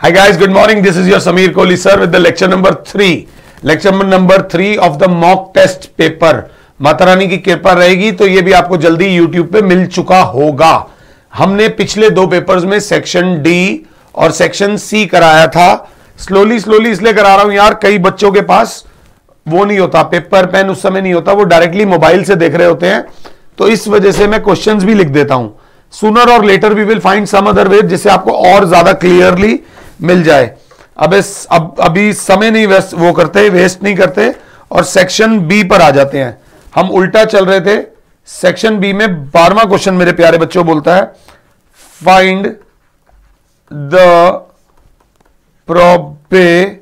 Hi guys, good morning. This is your Sameer Kohli sir with the lecture number 3. Lecture number 3 of the mock test paper. Mata Rani की कृपा रहेगी तो ये भी आपको जल्दी YouTube पे मिल चुका होगा। हमने पिछले दो पेपर्स में सेक्शन डी और सेक्शन सी कराया था। स्लोली इसलिए करा रहा हूं यार, कई बच्चों के पास वो नहीं होता, पेपर पेन उस समय नहीं होता, वो डायरेक्टली मोबाइल से देख रहे होते हैं, तो इस वजह से मैं क्वेश्चंस भी लिख देता हूं। Sooner or later we will find some other way जिससे आपको और ज्यादा क्लियरली मिल जाए। अब अभी समय नहीं वेस्ट नहीं करते और सेक्शन बी पर आ जाते हैं। हम उल्टा चल रहे थे। सेक्शन बी में 12वां क्वेश्चन मेरे प्यारे बच्चों बोलता है find the probability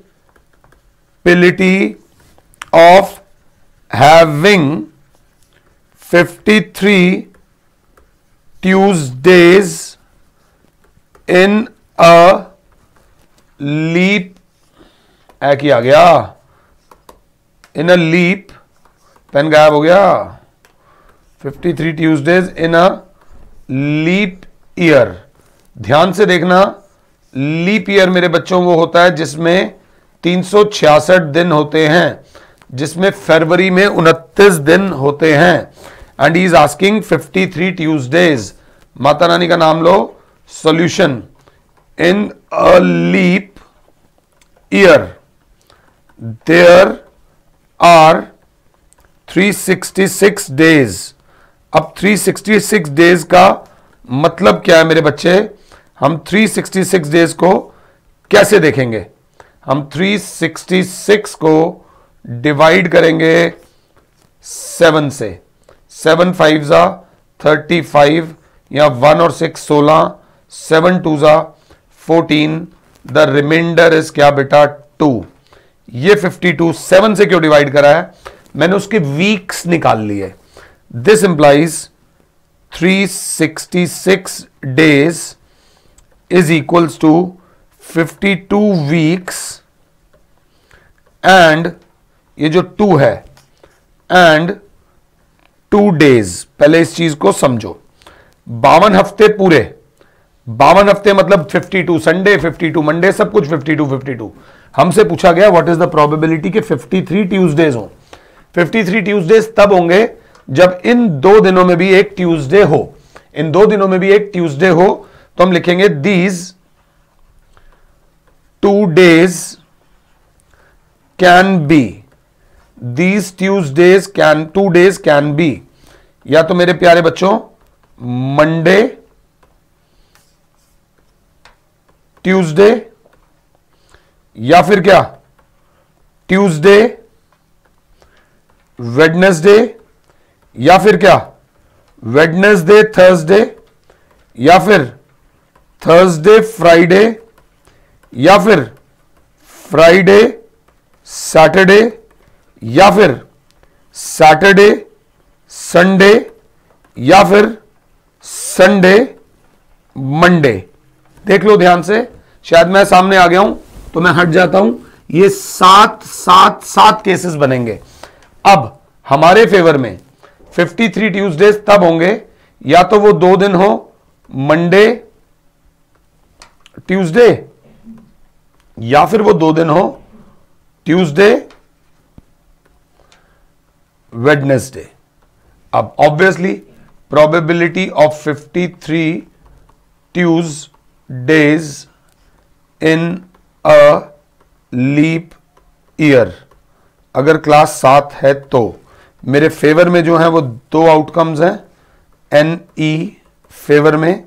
of having 53 Tuesdays in a leap आ गया, इन अ लीप, पेन गायब हो गया। 53 Tuesdays in a leap year. ध्यान से देखना, लीप ईयर मेरे बच्चों वो होता है जिसमें 366 दिन होते हैं, जिसमें फरवरी में 29 दिन होते हैं। And he is asking 53 Tuesdays. माता रानी का नाम लो। Solution, in a leap year there are 366 days। अब 366 days का मतलब क्या है मेरे बच्चे? हम 366 days को कैसे देखेंगे? हम 366 को डिवाइड करेंगे 7 से। 7 5 जा 35 या 1 और 6 16, 7 2 जा 14, द रिमाइंडर इज क्या बेटा 2। ये 52 7 से क्यों डिवाइड करा है? मैंने उसके वीक्स निकाल लिए। This implies 366 days is equals to 52 weeks and ये जो 2 है एंड 2 डेज। पहले इस चीज को समझो। 52 हफ्ते पूरे, 52 हफ्ते मतलब 52 संडे, 52 मंडे, सब कुछ 52। हमसे पूछा गया व्हाट इज द प्रोबेबिलिटी के 53 ट्यूसडेज हो। 53 ट्यूसडेज तब होंगे जब इन 2 दिनों में भी एक ट्यूसडे हो। इन 2 दिनों में भी एक ट्यूसडे हो तो हम लिखेंगे these 2 days can be, these Tuesdays can 2 days can be या तो मेरे प्यारे बच्चों मंडे, ट्यूसडे, या फिर क्या ट्यूसडे, वेडनेसडे, या फिर क्या वेडनेसडे थर्सडे, या फिर थर्सडे फ्राइडे, या फिर फ्राइडे सैटरडे, या फिर सैटरडे संडे, या फिर संडे मंडे। देख लो ध्यान से, शायद मैं सामने आ गया हूं तो मैं हट जाता हूं। ये 7 केसेस बनेंगे। अब हमारे फेवर में 53 ट्यूसडेज तब होंगे या तो वो 2 दिन हो मंडे ट्यूसडे, या फिर वो 2 दिन हो ट्यूसडे वेडनेसडे। अब obviously probability of 53 Tuesdays in a leap year, अगर क्लास 7 है तो मेरे फेवर में जो है वो 2 आउटकम्स हैं एन ई फेवर में,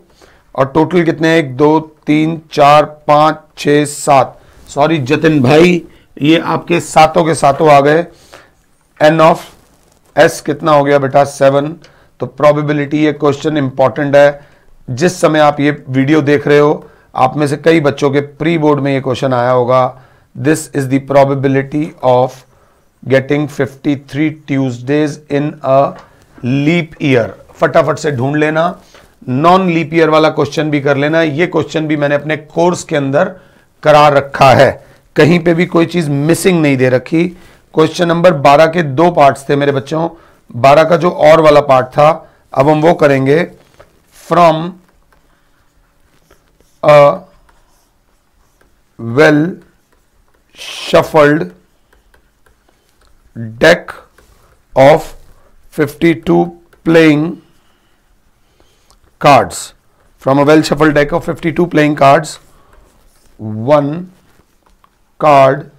और टोटल कितने हैं 1 2 3 4 5 6 7। सॉरी जतिन भाई, ये आपके सातों के सातों आ गए। एन ऑफ एस कितना हो गया बेटा 7। तो प्रोबेबिलिटी, ये क्वेश्चन इंपॉर्टेंट है। जिस समय आप ये वीडियो देख रहे हो आप में से कई बच्चों के प्री बोर्ड में ये क्वेश्चन आया होगा। This is the probability of getting 53 Tuesdays in a leap year. फटाफट से ढूंढ लेना। नॉन लीप ईयर वाला क्वेश्चन भी कर लेना। ये क्वेश्चन भी मैंने अपने कोर्स के अंदर करा रखा है, कहीं पे भी कोई चीज मिसिंग नहीं दे रखी। क्वेश्चन नंबर 12 के 2 पार्ट्स थे मेरे बच्चों। 12 का जो और वाला पार्ट था अब हम वो करेंगे from well shuffled deck of 52 playing cards. From a well shuffled deck of 52 playing cards, one card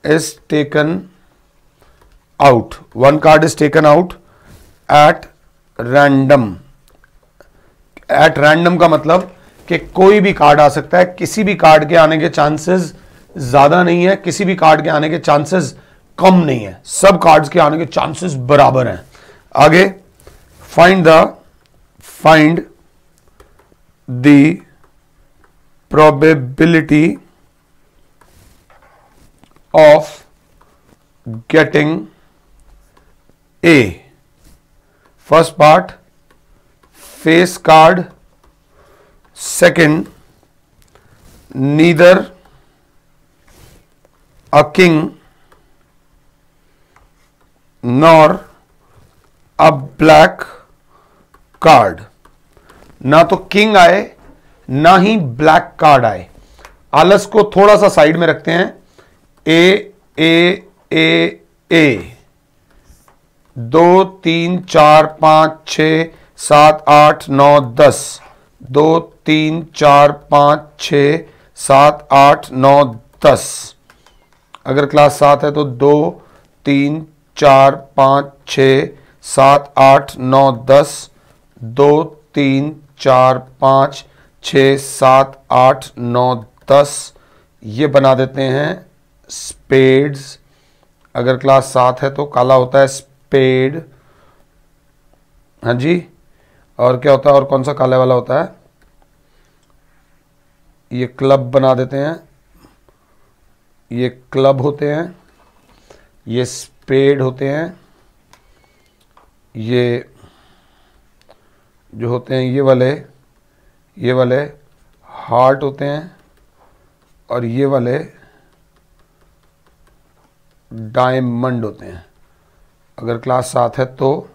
is taken out. One card is taken out at random. At random का मतलब कि कोई भी कार्ड आ सकता है, किसी भी कार्ड के आने के चांसेस ज्यादा नहीं है, किसी भी कार्ड के आने के चांसेस कम नहीं है, सब कार्ड्स के आने के चांसेस बराबर हैं। आगे find the probability of getting a. First part face card, second neither a king nor a black card. ना तो किंग आए ना ही ब्लैक कार्ड आए। आलस को थोड़ा सा साइड में रखते हैं। ए ए ए ए 2 3 4 5 6 7 8 9 10 2 3 4 5 6 7 8 9 10। अगर क्लास 7 है तो 2 3 4 5 6 7 8 9 10 2 3 4 5 6 7 8 9 10। ये बना देते हैं स्पेड्स। अगर क्लास 7 है तो काला होता है स्पेड। हाँ जी, और क्या होता है, और कौन सा काले वाला होता है? ये क्लब बना देते हैं, ये क्लब होते हैं, ये स्पेड होते हैं, ये जो होते हैं ये वाले हार्ट होते हैं, और ये वाले डायमंड होते हैं। अगर क्लास 7 है तो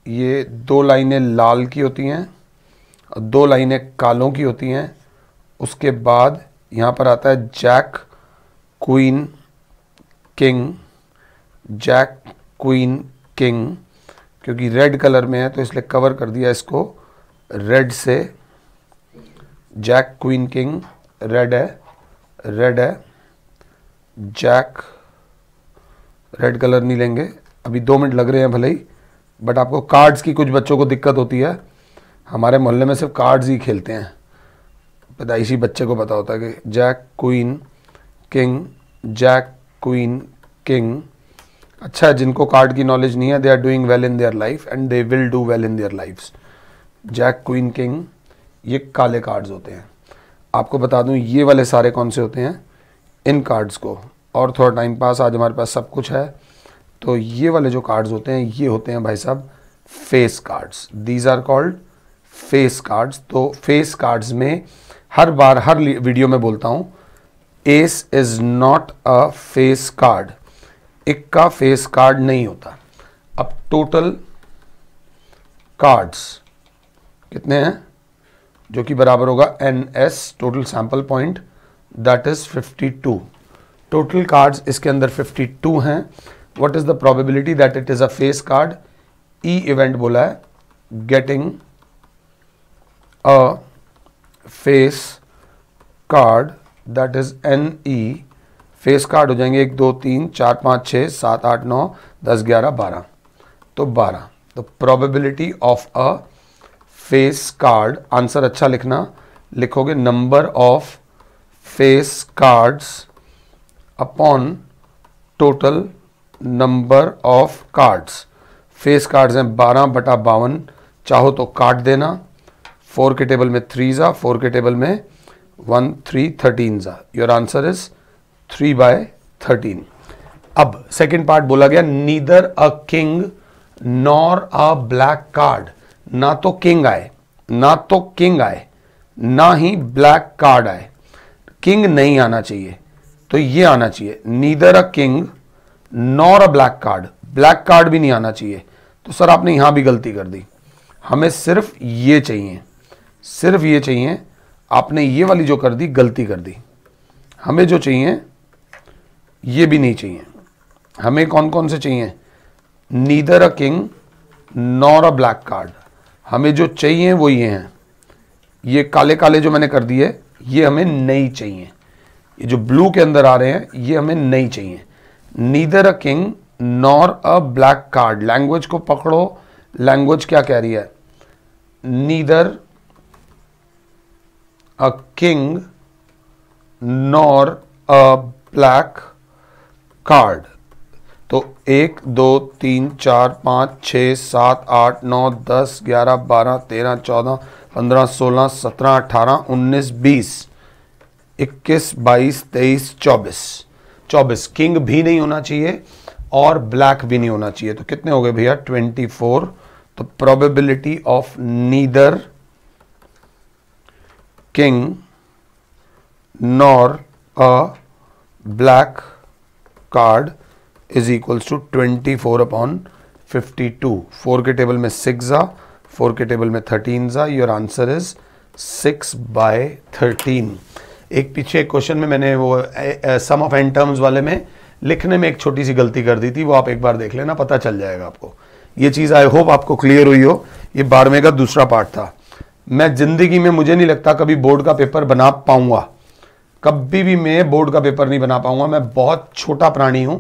ये 2 लाइनें लाल की होती हैं और 2 लाइनें कालों की होती हैं। उसके बाद यहाँ पर आता है jack queen king, jack queen king. क्योंकि रेड कलर में है तो इसलिए कवर कर दिया इसको रेड से। जैक क्वीन किंग रेड है, जैक रेड कलर नहीं लेंगे, अभी 2 मिनट लग रहे हैं भले ही, बट आपको कार्ड्स की कुछ बच्चों को दिक्कत होती है। हमारे मोहल्ले में सिर्फ कार्ड्स ही खेलते हैं, पैदाइशी बच्चे को पता होता है कि jack queen king, jack queen king. अच्छा है, जिनको कार्ड की नॉलेज नहीं है, they are doing well in their life and they will do well in their lifes. Jack queen king ये काले कार्ड्स होते हैं। आपको बता दूं ये वाले सारे कौन से होते हैं, इन कार्ड्स को। और थोड़ा टाइम पास, आज हमारे पास सब कुछ है, तो ये वाले जो कार्ड्स होते हैं ये होते हैं भाई साहब face cards. These are called face cards. तो फेस कार्ड्स में हर बार हर वीडियो में बोलता हूं, ace is not a face card. इक्का फेस कार्ड नहीं होता। अब टोटल कार्ड्स कितने हैं, जो कि बराबर होगा NS total sample point, that is 52। Total cards इसके अंदर 52 हैं। What is the probability that it is a face card? E event बोला है, getting a face card, that is NE। Face card हो जाएंगे 1 2 3 4 5 6 7 8 9 10 11 12, तो 12। तो probability of a face card, answer अच्छा लिखना, लिखोगे number of face cards upon total number of cards. Face cards हैं 12/52, चाहो तो काट देना। 4 के टेबल में 3 आ, 4 के टेबल में 1 3 13 आ। Your answer is 3/13। अब सेकेंड पार्ट बोला गया, neither a king nor a black card. ना तो किंग आए, ना ही ब्लैक कार्ड आए। किंग नहीं आना चाहिए, तो ये आना चाहिए, neither a king nor a black card. Black card भी नहीं आना चाहिए। तो सर आपने यहां भी गलती कर दी, हमें सिर्फ ये चाहिए, आपने ये वाली जो कर दी गलती कर दी। हमें जो चाहिए ये भी नहीं चाहिए। हमें कौन कौन से चाहिए? Neither a king nor a black card. हमें जो चाहिए वो ये हैं, ये काले काले जो मैंने कर दिए ये हमें नहीं चाहिए। ये जो ब्लू के अंदर आ रहे हैं ये हमें नहीं चाहिए। Neither a king nor a black card. Language को पकड़ो, लैंग्वेज क्या कह रही है? Neither a king nor a black card. तो 1 2 3 4 5 6 7 8 9 10 11 12 13 14 15 16 17 18 19 20 21 22 23 24 किंग भी नहीं होना चाहिए और ब्लैक भी नहीं होना चाहिए। तो कितने हो गए भैया? 24। तो probability of neither king nor a black card is equals to 24/52। 4 के टेबल में 6 जा, 4 के टेबल में 13 जा। Your answer is 6/13। एक पीछे एक क्वेश्चन में मैंने वो सम ऑफ एन टर्म्स वाले में लिखने में एक छोटी सी गलती कर दी थी, वो आप एक बार देख लेना, पता चल जाएगा आपको। ये चीज़ आई होप आपको क्लियर हुई हो। ये 12वें का दूसरा पार्ट था। मैं जिंदगी में, मुझे नहीं लगता कभी बोर्ड का पेपर बना पाऊंगा, कभी भी मैं बोर्ड का पेपर नहीं बना पाऊंगा। मैं बहुत छोटा प्राणी हूं,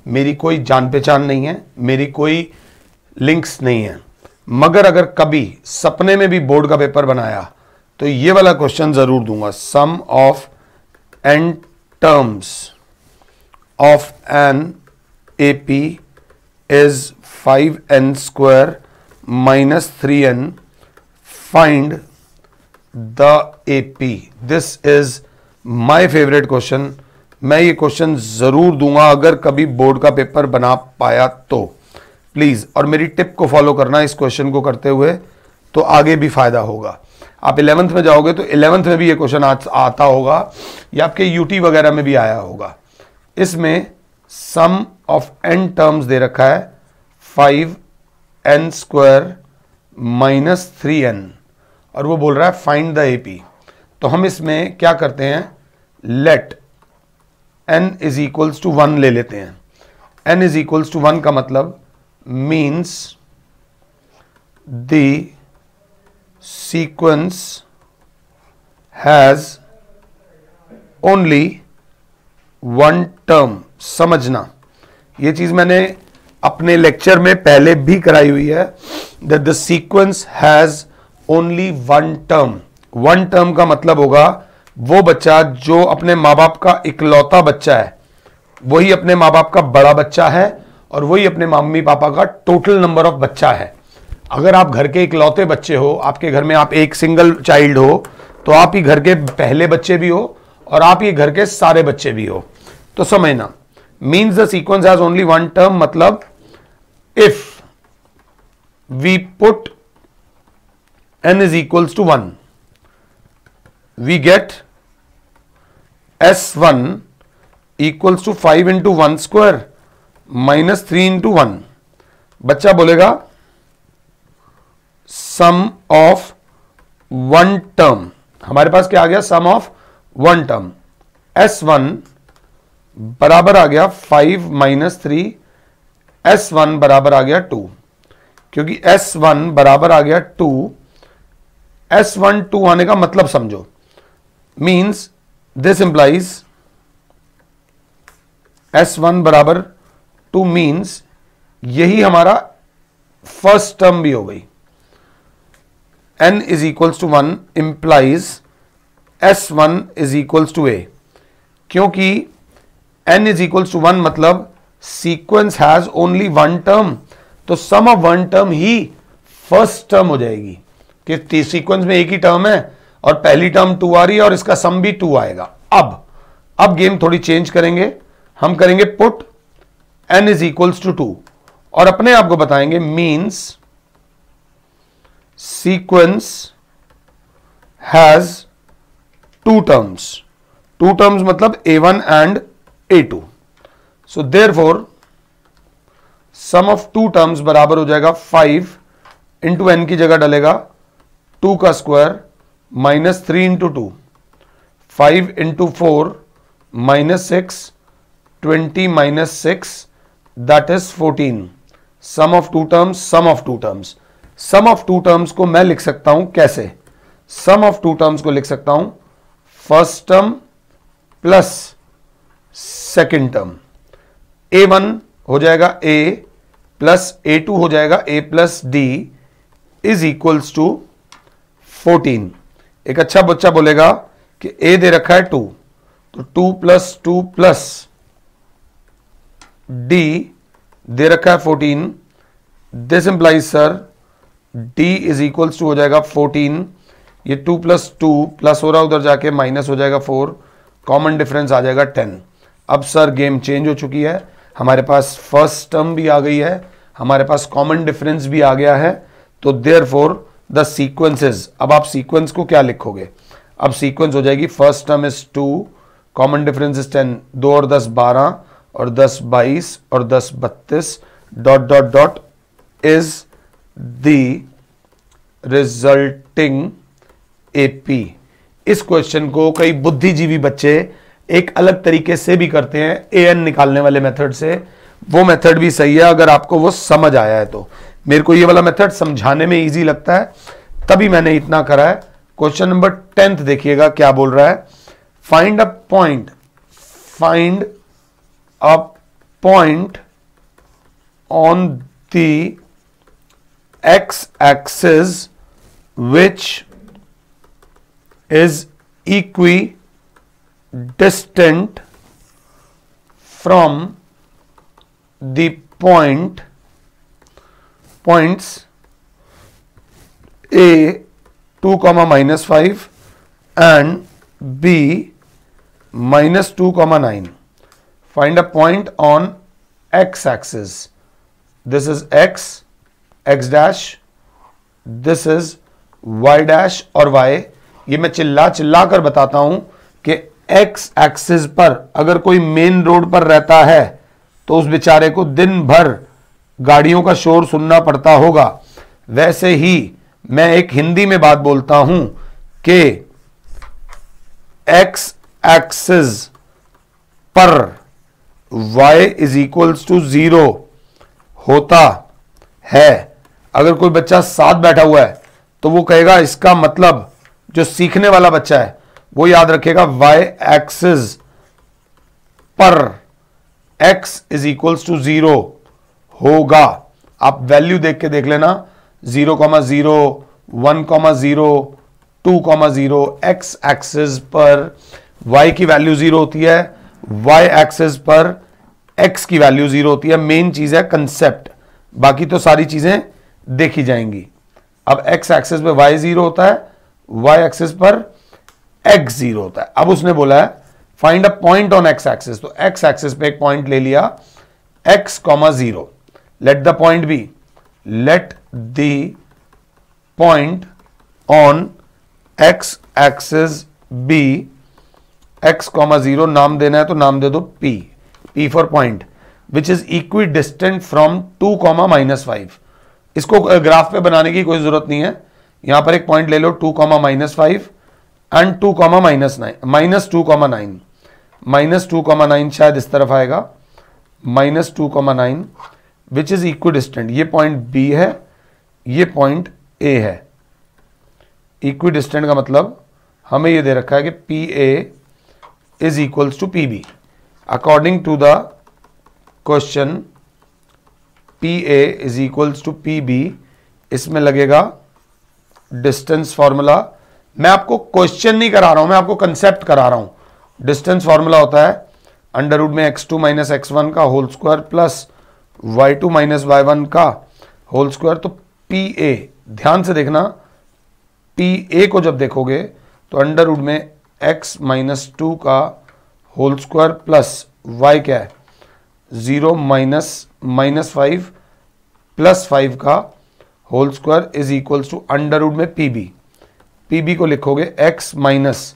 मेरी कोई जान पहचान नहीं है, मेरी कोई लिंक्स नहीं है। मगर अगर कभी सपने में भी बोर्ड का पेपर बनाया तो ये वाला क्वेश्चन जरूर दूंगा। Sum of n terms of an AP is 5n² minus 3n. Find the AP. This is my favorite question. मैं ये क्वेश्चन जरूर दूंगा अगर कभी बोर्ड का पेपर बना पाया तो। प्लीज, और मेरी टिप को फॉलो करना इस क्वेश्चन को करते हुए, तो आगे भी फायदा होगा। आप 11th में जाओगे तो 11th में भी ये क्वेश्चन आता होगा, या आपके यूटी वगैरह में भी आया होगा। इसमें सम ऑफ n टर्म्स दे रखा है 5n² minus 3n, और वो बोल रहा है फाइंड द एपी। तो हम इसमें क्या करते हैं, let n is equals to 1 ले लेते हैं। n इज इक्वल्स टू 1 का मतलब means the sequence has only 1 term. समझना, ये चीज मैंने अपने लेक्चर में पहले भी कराई हुई है, that the sequence has only 1 term. 1 term का मतलब होगा वो बच्चा जो अपने माँ बाप का इकलौता बच्चा है, वही अपने माँ बाप का बड़ा बच्चा है, और वही अपने मम्मी पापा का टोटल नंबर ऑफ बच्चा है। अगर आप घर के इकलौते बच्चे हो, आपके घर में आप एक सिंगल चाइल्ड हो, तो आप ही घर के पहले बच्चे भी हो और आप ही घर के सारे बच्चे भी हो। तो समझना, means the sequence has only 1 term, मतलब if we put n is equals to 1, we get s1 equals to 5 into 1 square minus 3 into 1। बच्चा बोलेगा sum of 1 term। हमारे पास क्या आ गया, sum of 1 term। s1 बराबर आ गया 5 minus 3, S1 बराबर आ गया 2, क्योंकि S1 बराबर आ गया 2। S1 2 आने का मतलब समझो, मीन्स दिस इंप्लाइज S1 बराबर 2 मीन्स यही हमारा फर्स्ट टर्म भी हो गई। n is equals to 1 implies S1 is equals to a, क्योंकि n इज इक्वल्स टू 1 मतलब सीक्वेंस हैज ओनली 1 टर्म, तो सम ऑफ 1 टर्म ही फर्स्ट टर्म हो जाएगी, कि सीक्वेंस में एक ही टर्म है और पहली टर्म 2 आ रही है और इसका सम भी 2 आएगा। अब गेम थोड़ी चेंज करेंगे, हम करेंगे put n is equals to 2 और अपने आप को बताएंगे means sequence has 2 terms. 2 terms मतलब a1 and a2। So therefore sum of 2 terms बराबर हो जाएगा 5 इंटू एन की जगह डलेगा 2 का square minus 3 into 2, 5 into 4 -6, 20 -6, that is 14. Sum of two terms, sum of two terms. Sum of two terms को मैं लिख सकता हूं कैसे? सम ऑफ टू टर्म्स को लिख सकता हूं first term plus second term. A1 हो जाएगा A प्लस A2 हो जाएगा A plus D is equals to 14। एक अच्छा बच्चा बोलेगा कि A दे रखा है 2, तो 2 प्लस 2 प्लस D दे रखा है 14। This implies sir D is equals to हो जाएगा 14। ये 2 प्लस 2 प्लस हो रहा उधर जाके माइनस हो जाएगा 4, कॉमन डिफरेंस आ जाएगा 10। अब सर गेम चेंज हो चुकी है, हमारे पास फर्स्ट टर्म भी आ गई है, हमारे पास कॉमन डिफरेंस भी आ गया है, तो देयरफॉर द सीक्वेंसेस। अब आप सीक्वेंस को क्या लिखोगे? अब सीक्वेंस हो जाएगी first term is 2, common difference is 10, 2 और 10 12 और 10 22 और 10 32 dot dot dot is the resulting AP। इस क्वेश्चन को कई बुद्धिजीवी बच्चे एक अलग तरीके से भी करते हैं, AN निकालने वाले मेथड से। वो मेथड भी सही है अगर आपको वो समझ आया है तो। मेरे को ये वाला मेथड समझाने में इजी लगता है, तभी मैंने इतना करा है। क्वेश्चन नंबर 10 देखिएगा क्या बोल रहा है। Find a point, find a point on the x axis which is equidistant from the points A 2, -5 and B -2, 9. Find a point on x axis. This is x dash, this is y dash और y। ये मैं चिल्ला चिल्ला कर बताता हूं कि x axis पर अगर कोई मेन रोड पर रहता है तो उस बेचारे को दिन भर गाड़ियों का शोर सुनना पड़ता होगा। वैसे ही मैं एक हिंदी में बात बोलता हूं कि x एक्सिस पर y इज इक्वल्स टू 0 होता है। अगर कोई बच्चा साथ बैठा हुआ है तो वो कहेगा, इसका मतलब जो सीखने वाला बच्चा है वो याद रखेगा y एक्सिस पर x इज इक्वल्स टू 0 होगा। आप वैल्यू देख के देख लेना, 0,0, 1,0, 2,0। x एक्सिस पर y की वैल्यू 0 होती है, y एक्सिस पर x की वैल्यू 0 होती है। मेन चीज है कंसेप्ट, बाकी तो सारी चीजें देखी जाएंगी। अब x एक्सिस पे y 0 होता है, y एक्सिस पर x 0 होता है। अब उसने बोला है find a point on x axis, तो x एक्सिस पे एक पॉइंट ले लिया x, 0। Let the point B, let the point on x axis B x, 0। नाम देना है तो नाम दे दो p for point which is equidistant from 2, -5। इसको ग्राफ पे बनाने की कोई जरूरत नहीं है, यहां पर एक पॉइंट ले लो 2, -5 एंड 2, -9 शायद इस तरफ आएगा, -2, विच इज इक्विडिस्टेंट। ये पॉइंट B है, ये पॉइंट A है। इक्विडिस्टेंट का मतलब हमें ये दे रखा है कि PA is equals to PB। According to the question PA is equals to PB, इसमें लगेगा डिस्टेंस फॉर्मूला। मैं आपको क्वेश्चन नहीं करा रहा हूं, मैं आपको कंसेप्ट करा रहा हूं। डिस्टेंस फॉर्मूला होता है अंडर रूट में x2 - x1 का whole square plus y2 - y1 का होल स्क्वायर। तो PA, ध्यान से देखना, PA को जब देखोगे तो अंडर रूट में x - 2 का होल स्क्वायर प्लस y क्या है 0 -5 प्लस 5 का whole square is equals to under root में PB को लिखोगे x माइनस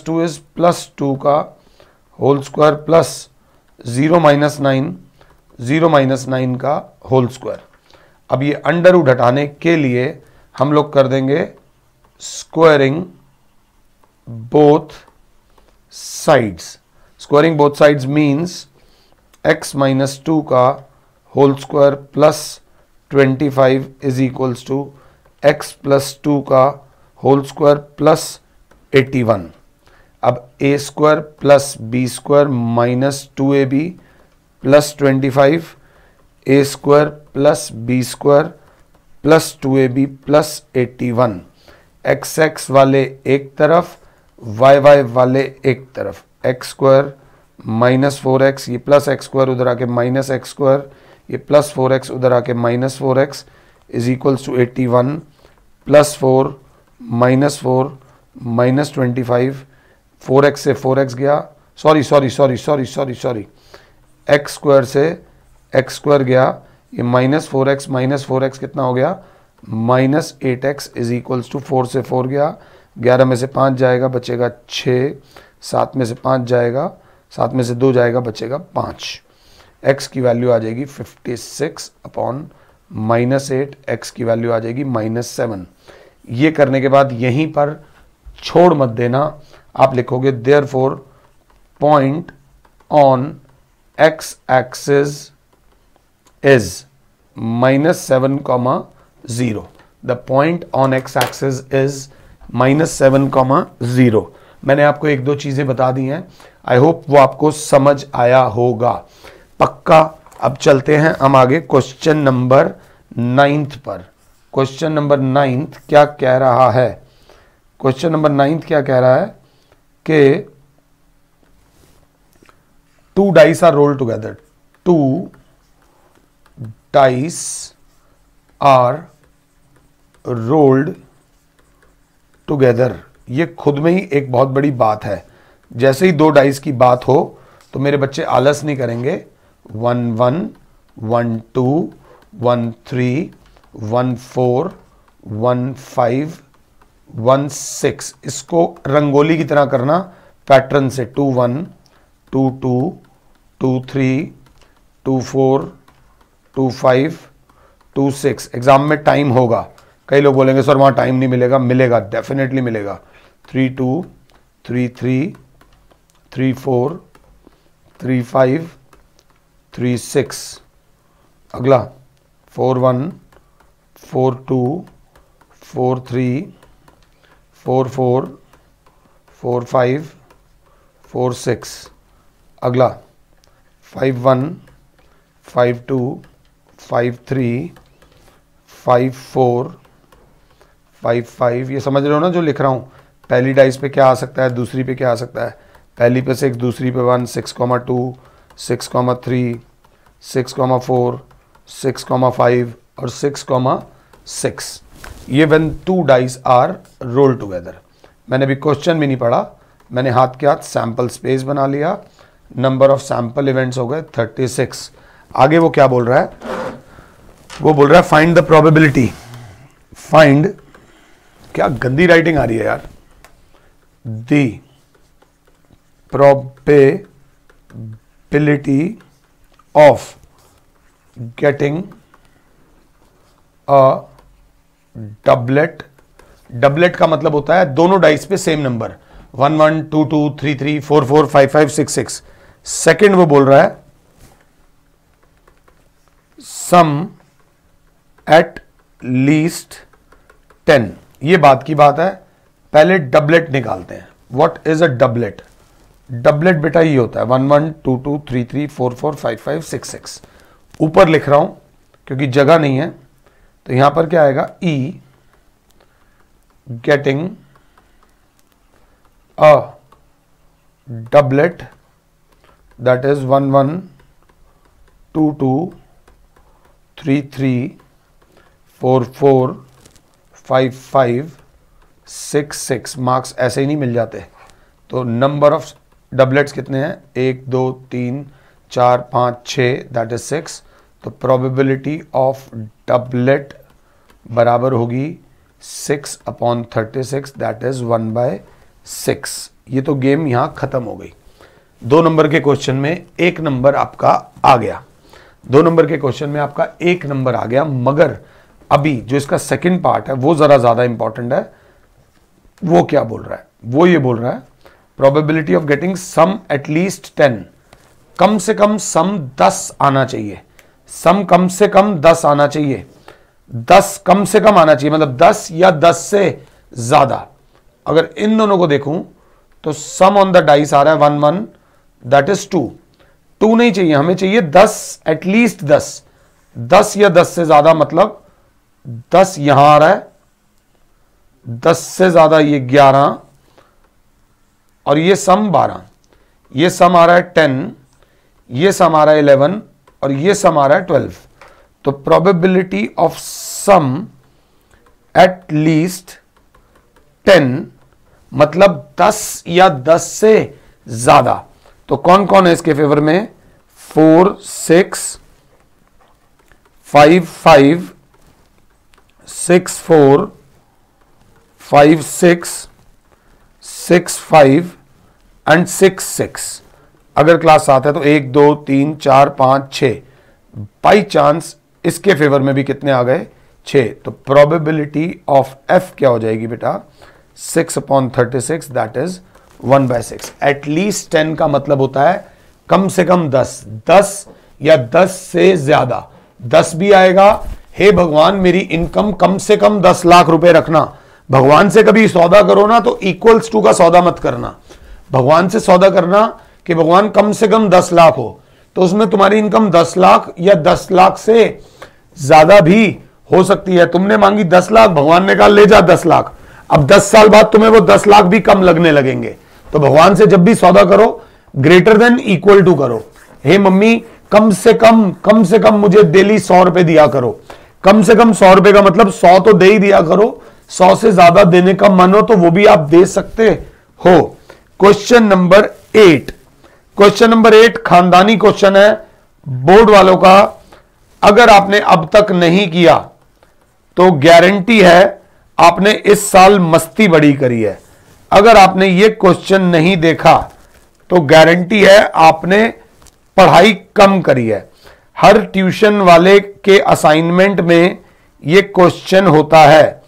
2 इज +2 का होल स्क्वायर प्लस 0 -9 का होल स्क्वायर। अब ये अंडर रूट हटाने के लिए हम लोग कर देंगे squaring both sides. Squaring both sides means x minus 2 का whole square plus 25 is equals to x plus 2 का होल स्क्वायर प्लस 81। अब a square plus b square minus 2ab plus 25, a square plus b square plus 2ab plus 81। x वाले एक तरफ, y वाले एक तरफ, x square minus 4x, ये plus x square उधर आके माइनस एक्स स्क्वायर, ये प्लस 4x उधर आके minus 4x is equals to 81 plus 4 minus 4 minus 25, 4x से 4x गया, सॉरी एक्स स्क्वायर से एक्स स्क्वायर गया, ये माइनस 4x कितना हो गया, minus 8x is equals to 4 से 4 गया, 11 में से 5 जाएगा बचेगा 6, 7 में से 5 जाएगा, 7 में से 2 जाएगा बचेगा 5। x की वैल्यू आ जाएगी 56 अपॉन माइनस 8, x की वैल्यू आ जाएगी माइनस 7। ये करने के बाद यहीं पर छोड़ मत देना, आप लिखोगे therefore point on x axis is minus 7,0। The point on x axis is minus 7,0। मैंने आपको एक दो चीजें बता दी हैं, आई होप वो आपको समझ आया होगा पक्का। अब चलते हैं हम आगे क्वेश्चन नंबर 9 पर। क्वेश्चन नंबर 9 क्या कह रहा है? क्वेश्चन नंबर 9 क्या कह रहा है कि 2 dice are rolled together. 2 dice are rolled together. ये खुद में ही एक बहुत बड़ी बात है। जैसे ही 2 डाइस की बात हो तो मेरे बच्चे आलस नहीं करेंगे। 1 1 1 2 1 3 1 4 1 5 1 6, इसको रंगोली की तरह करना पैटर्न से। 2 1 2 2 2 3 2 4 2 5 2 6। एग्जाम में टाइम होगा, कई लोग बोलेंगे सर वहां टाइम नहीं मिलेगा। मिलेगा, डेफिनेटली मिलेगा। 3 2 3 3 3 4 3 5 3 6। अगला 4 1 4 2 4 3 4 4 4 5 4 6। अगला 5 1 5 2 5 3 5 4 5 5। ये समझ रहे हो ना जो लिख रहा हूं? पहली डाइस पे क्या आ सकता है, दूसरी पे क्या आ सकता है? पहली पे 6, दूसरी पे 1, 6,2 6,3 6,4 6,5 और 6,6। ये when 2 dice are roll together. मैंने अभी क्वेश्चन भी नहीं पढ़ा, मैंने हाथ के हाथ सैंपल स्पेस बना लिया। नंबर ऑफ सैंपल इवेंट्स हो गए 36। आगे वो क्या बोल रहा है? वो बोल रहा है फाइंड द प्रोबेबिलिटी। फाइंड, क्या गंदी राइटिंग आ रही है यार। The probability of getting a doublet। Doublet का मतलब होता है दोनों डाइस पे सेम नंबर, 1 1 2 2 3 3 4 4 5 5 6 6। सेकेंड वो बोल रहा है सम एट लीस्ट 10। ये बात की बात है, पहले डबलेट निकालते हैं। What is a doublet? Doublet बेटा ये होता है 1 1 2 2 3 3 4 4 5 5 6 6। ऊपर लिख रहा हूं क्योंकि जगह नहीं है, तो यहां पर क्या आएगा? E getting a doublet that is 1 1 2 2 3 3 4 4 5 5 6 6। Marks ऐसे ही नहीं मिल जाते। तो नंबर ऑफ डबलेट्स कितने हैं? 1 2 3 4 5 6, दैट इज 6। तो प्रोबेबिलिटी ऑफ डबलेट बराबर होगी 6 अपॉन 36, दैट इज 1/6। ये तो गेम यहां खत्म हो गई। 2 नंबर के क्वेश्चन में 1 नंबर आपका आ गया। 2 नंबर के क्वेश्चन में आपका 1 नंबर आ गया, मगर अभी जो इसका सेकंड पार्ट है वो जरा ज्यादा इंपॉर्टेंट है। वो क्या बोल रहा है? वो ये बोल रहा है probability of getting sum at least 10, कम से कम सम 10 आना चाहिए, सम कम से कम 10 आना चाहिए, 10 कम से कम आना चाहिए, मतलब 10 या 10 से ज्यादा। अगर इन दोनों को देखूं तो सम ऑन द डाइस आ रहा है 1 1, दैट इज 2, 2 नहीं चाहिए, हमें चाहिए 10, एटलीस्ट 10, 10 या 10 से ज्यादा, मतलब 10 यहां आ रहा है, 10 से ज्यादा ये 11, और ये सम 12, ये सम आ रहा है 10, ये सम आ रहा है 11, और ये सम आ रहा है 12। तो probability of sum at least 10 मतलब 10 या 10 से ज्यादा। तो कौन कौन है इसके फेवर में? 4 6 5 5 6 4 5 6 6 5 एंड 6 6। अगर क्लास 7 है तो 1 2 3 4 5 6, बाई चांस इसके फेवर में भी कितने आ गए? 6। तो प्रोबेबिलिटी ऑफ एफ क्या हो जाएगी बेटा? 6/36, दैट इज 1/6। एटलीस्ट 10 का मतलब होता है कम से कम 10, 10 या 10 से ज्यादा। 10 भी आएगा, हे भगवान मेरी इनकम कम से कम 10 लाख रुपए रखना। भगवान से कभी सौदा करो ना तो इक्वल्स टू का सौदा मत करना। भगवान से सौदा करना कि भगवान कम से कम 10 लाख हो, तो उसमें तुम्हारी इनकम 10 लाख या 10 लाख से ज्यादा भी हो सकती है। तुमने मांगी 10 लाख, भगवान ने कहा ले जा 10 लाख। अब 10 साल बाद तुम्हें वो 10 लाख भी कम लगने लगेंगे। तो भगवान से जब भी सौदा करो ग्रेटर देन इक्वल टू करो। हे मम्मी कम से कम मुझे डेली 100 रुपए दिया करो। कम से कम 100 रुपए का मतलब 100 तो दे ही दिया करो। 100 से ज्यादा देने का मन हो तो वो भी आप दे सकते हो। क्वेश्चन नंबर 8, क्वेश्चन नंबर 8 खानदानी क्वेश्चन है बोर्ड वालों का। अगर आपने अब तक नहीं किया तो गारंटी है आपने इस साल मस्ती बड़ी करी है। अगर आपने ये क्वेश्चन नहीं देखा तो गारंटी है आपने पढ़ाई कम करी है। हर ट्यूशन वाले के असाइनमेंट में ये क्वेश्चन होता है।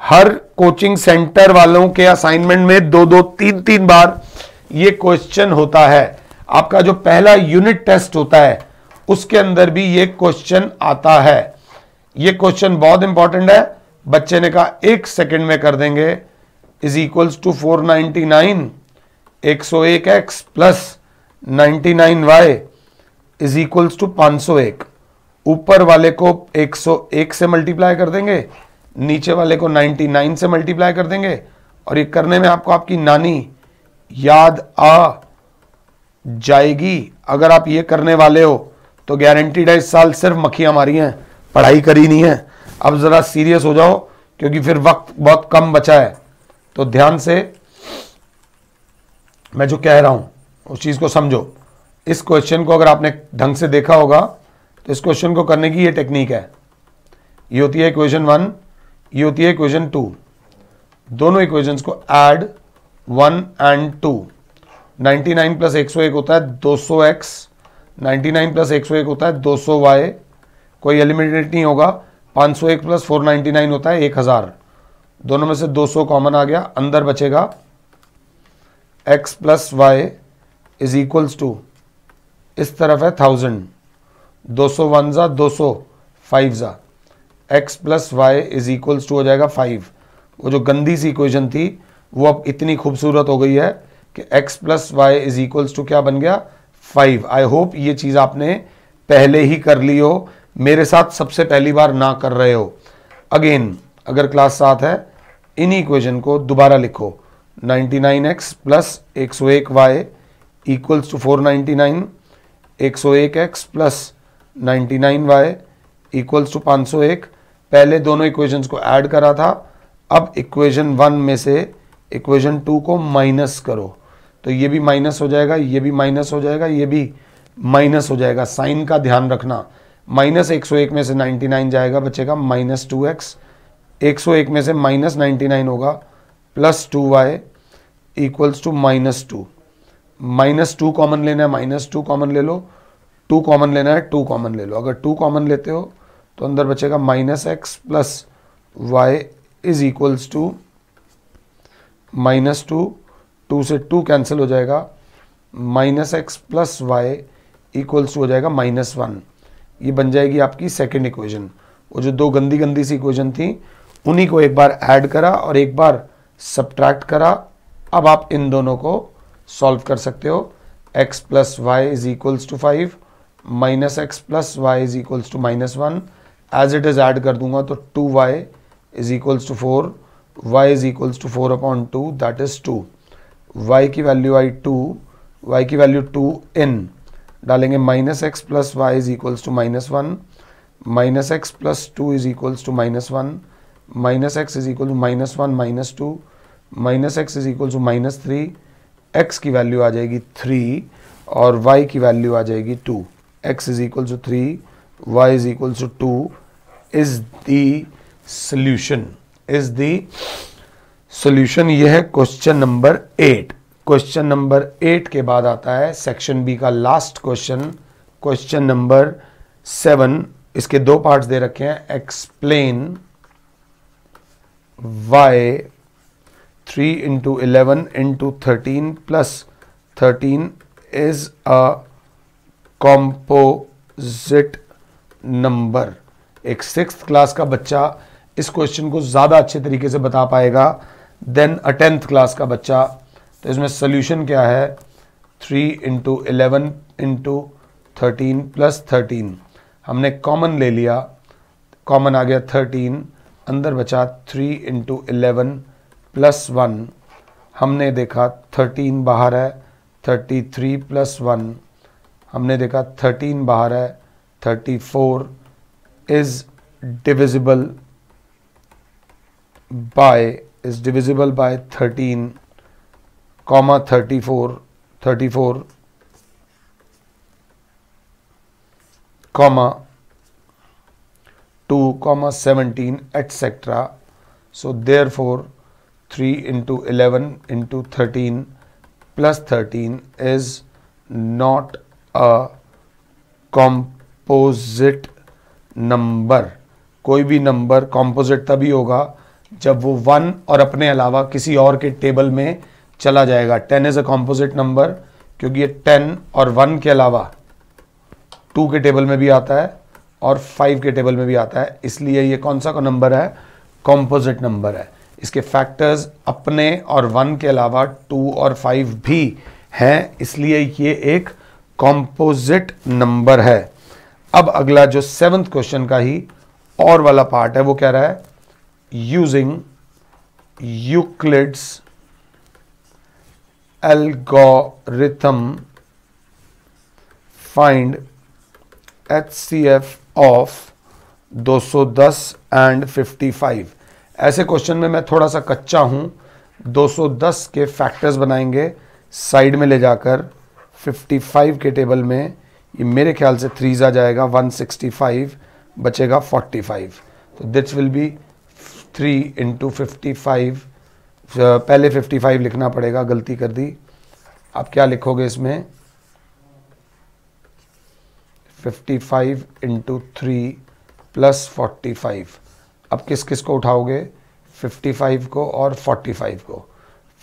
हर कोचिंग सेंटर वालों के असाइनमेंट में 2-2 3-3 बार ये क्वेश्चन होता है। आपका जो पहला यूनिट टेस्ट होता है उसके अंदर भी ये क्वेश्चन आता है। ये क्वेश्चन बहुत इंपॉर्टेंट है। बच्चे ने कहा 1 सेकंड में कर देंगे। Is equals to 499 101x plus 99y is equals to 501। ऊपर वाले को 101 से मल्टीप्लाई कर देंगे, नीचे वाले को 99 से मल्टीप्लाई कर देंगे, और ये करने में आपको आपकी नानी याद आ जाएगी। अगर आप ये करने वाले हो तो गारंटीड है इस साल सिर्फ मक्खियां मारी हैं, पढ़ाई करी नहीं है। अब जरा सीरियस हो जाओ क्योंकि फिर वक्त बहुत कम बचा है। तो ध्यान से मैं जो कह रहा हूं उस चीज को समझो। इस क्वेश्चन को अगर आपने ढंग से देखा होगा तो इस क्वेश्चन को करने की ये टेक्निक है। ये होती है इक्वेशन 1, ये होती है इक्वेशन 2। दोनों इक्वेशंस को ऐड 1 एंड 2। 99 प्लस 101 होता है 200x, 99 प्लस 101 होता है 200y, कोई एलिमिनेट नहीं होगा। 501 प्लस 499 होता है 1000। दोनों में से 200 कॉमन आ गया, अंदर बचेगा x plus y is equals to, इस तरफ है 1000, 201 जा 200, 5 जा, x plus y is equals to हो जाएगा 5। वो जो गंदी सी इक्वेशन थी वो अब इतनी खूबसूरत हो गई है कि x plus y is equals to क्या बन गया? 5। आई होप ये चीज आपने पहले ही कर ली हो, मेरे साथ सबसे पहली बार ना कर रहे हो। अगेन अगर क्लास 7 है इन इक्वेशन को दोबारा लिखो। 99x plus 101y equals to 499, 101x plus 99y equals to 501। पहले दोनों इक्वेशंस को ऐड करा था, अब इक्वेशन 1 में से इक्वेशन 2 को माइनस करो तो ये भी माइनस हो जाएगा, ये भी माइनस हो जाएगा, ये भी माइनस हो जाएगा। साइन का ध्यान रखना। माइनस 101 में से 99 जाएगा, बचेगा माइनस 2x। 101 में से माइनस 99 होगा plus 2y equals to minus 2। Minus 2 common लेना है, माइनस 2 कॉमन ले लो। 2 कॉमन लेना है, 2 कॉमन ले लो। अगर 2 कॉमन लेते हो तो अंदर बचेगा minus x plus y is equals to minus 2 2 से 2 कैंसिल हो जाएगा, minus x plus y equals to हो जाएगा -1। ये बन जाएगी आपकी सेकेंड इक्वेशन। वो जो दो गंदी गंदी सी इक्वेशन थी उन्हीं को एक बार ऐड करा और एक बार सब्ट्रैक्ट करा। अब आप इन दोनों को सॉल्व कर सकते हो। x plus y is equals to 5, minus x plus y is equals to -1। As it is add कर दूंगा तो 2y is equals to 4, y is equals to 4/2 that is 2। y की वैल्यू आई 2, y की value 2 इन डालेंगे, minus x plus y is equals to -1, minus x plus 2 is equals to -1, minus x is equal to -1 -2, minus x is equal to -3, x की value आ जाएगी 3 और y की वैल्यू आ जाएगी 2। x is equal to 3, y is equal to 2 is the solution, is the solution. ये है question number 8। Question number 8 के बाद आता है सेक्शन बी का लास्ट क्वेश्चन, क्वेश्चन नंबर 7। इसके दो पार्ट्स दे रखे हैं। Explain why 3 into 11 into 13 plus 13 is a composite number। एक 6th क्लास का बच्चा इस क्वेश्चन को ज़्यादा अच्छे तरीके से बता पाएगा देन अ 10th क्लास का बच्चा। तो इसमें सोल्यूशन क्या है, 3 into 11 into 13 plus 13। हमने कॉमन ले लिया, कॉमन आ गया 13, अंदर बचा 3 into 11 प्लस 1। हमने देखा 13 बाहर है, 33 प्लस 1। हमने देखा 13 बाहर है, 34 is divisible by 13 comma 34 comma 2 comma 17 etcetera. So therefore 3 into 11 into 13 plus 13 is not a composite number। कोई भी नंबर composite तभी होगा जब वो 1 और अपने अलावा किसी और के टेबल में चला जाएगा। 10 is a composite number क्योंकि ये 10 और 1 के अलावा 2 के टेबल में भी आता है और 5 के टेबल में भी आता है, इसलिए ये कौन सा नंबर है, composite नंबर है। इसके फैक्टर्स अपने और 1 के अलावा 2 और 5 भी हैं, इसलिए ये एक कॉम्पोजिट नंबर है। अब अगला जो 7th क्वेश्चन का ही और वाला पार्ट है वो कह रहा है using Euclid's algorithm find HCF of 210 and 55। ऐसे क्वेश्चन में मैं थोड़ा सा कच्चा हूं। 210 के फैक्टर्स बनाएंगे साइड में ले जाकर 55 के टेबल में, ये मेरे ख्याल से 3 आ जाएगा, 165 बचेगा 45। तो दिस विल बी 3 into 55। पहले 55 लिखना पड़ेगा, गलती कर दी। आप क्या लिखोगे इसमें, 55 into 3 प्लस 45। अब किस किस को उठाओगे, 55 को और 45 को।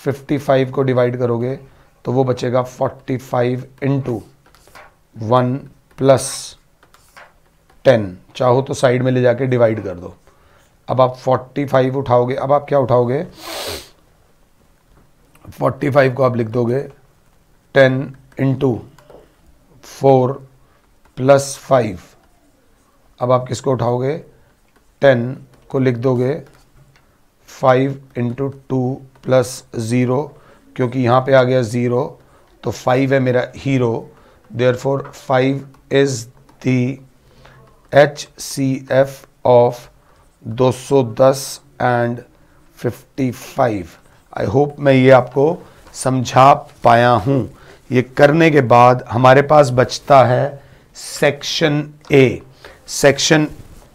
55 को डिवाइड करोगे तो वो बचेगा 45 into 1 प्लस 10। चाहो तो साइड में ले जाके डिवाइड कर दो। अब आप 45 उठाओगे, अब आप क्या उठाओगे, 45 को आप लिख दोगे 10 into 4 प्लस 5। अब आप किसको उठाओगे, 10 को लिख दोगे 5 into 2 प्लस 0, क्योंकि यहाँ पे आ गया 0 तो 5 है मेरा hero. Therefore 5 is the HCF of 210 and 55। I hope मैं ये आपको समझा पाया हूँ। ये करने के बाद हमारे पास बचता है सेक्शन ए। सेक्शन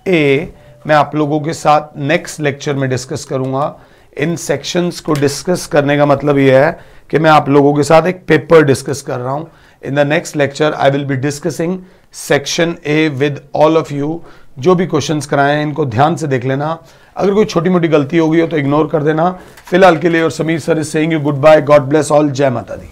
ए मैं आप लोगों के साथ नेक्स्ट लेक्चर में डिस्कस करूंगा। इन सेक्शंस को डिस्कस करने का मतलब यह है कि मैं आप लोगों के साथ एक पेपर डिस्कस कर रहा हूं। In the next lecture I will be discussing section A with all of you. जो भी क्वेश्चंस कराए हैं इनको ध्यान से देख लेना। अगर कोई छोटी मोटी गलती होगी हो तो इग्नोर कर देना फिलहाल के लिए। और Sameer sir is saying you good bye, god bless all, जय माता दी।